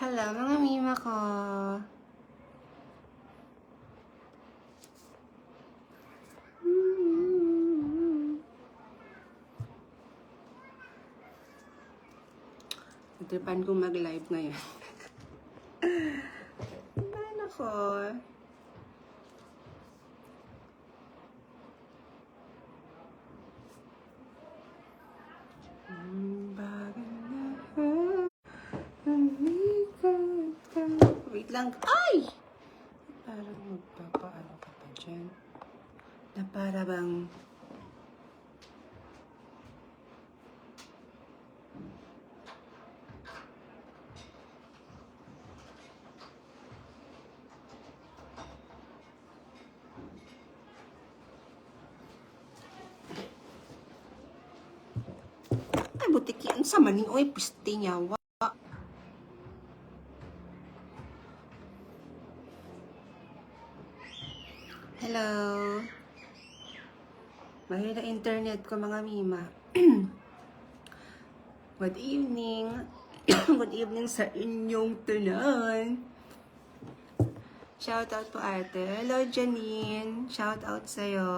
Hello, mga mima ko. Natripan kong mag-live ngayon. Paano ko? Wait lang. Ay! Parang magpapaano ka pa dyan. Na para bang... Ay, butik yan sa maning. Uy, piste niya. Hello. Mahina internet ko, mga mima. Good evening. Good evening sa inyong tunan. Shout out po ate. Hello, Janine. Shout out sa'yo.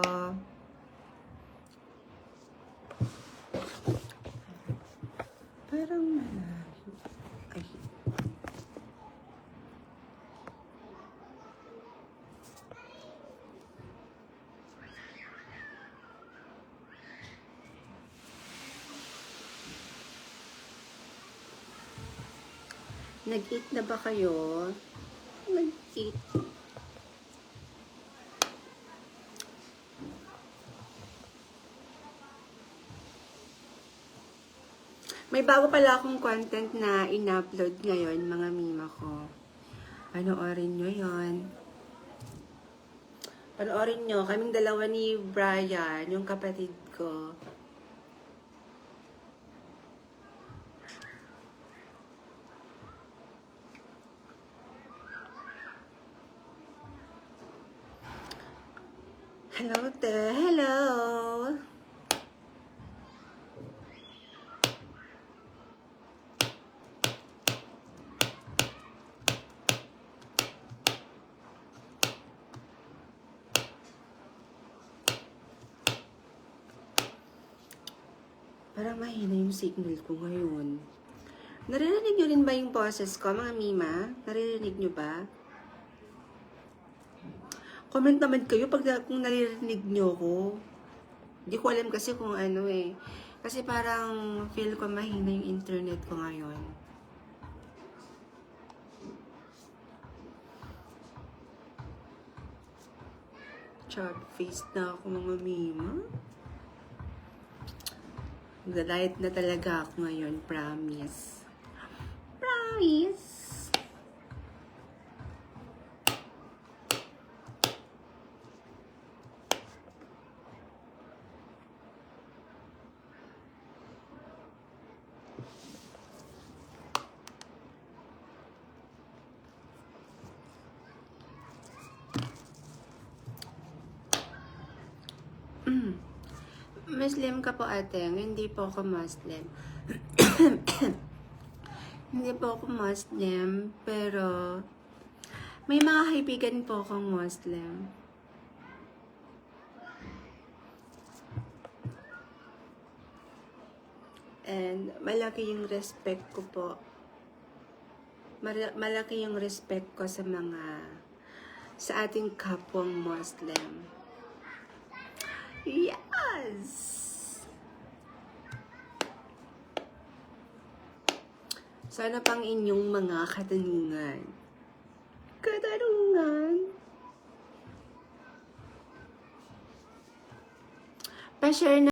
Parang malayo. Ay. Nag-eat na ba kayo? Nag-eat. May bago pala akong content na in-upload ngayon, mga mima ko. Panoorin nyo yon. Panoorin nyo. Kaming dalawa ni Brian, yung kapatid ko. Hello, te. Hello. Parang mahina yung signal ko ngayon. Naririnig nyo rin ba yung boses ko, mga mima? Naririnig nyo ba? Comment naman kayo kung naririnig nyo ko. Hindi ko alam kasi kung ano eh. Kasi parang feel ko mahina yung internet ko ngayon. Chart face na ako, mga mima. Magda-diet na talaga ako ngayon, promise. Promise! Muslim ka po, ate. Hindi po ako Muslim. Hindi po ako Muslim, pero may mga kaibigan po akong Muslim. And malaki yung respect ko po. Malaki yung respect ko sa ating kapwang Muslim. Yes! Sana pang inyong mga katanungan. Pa-share na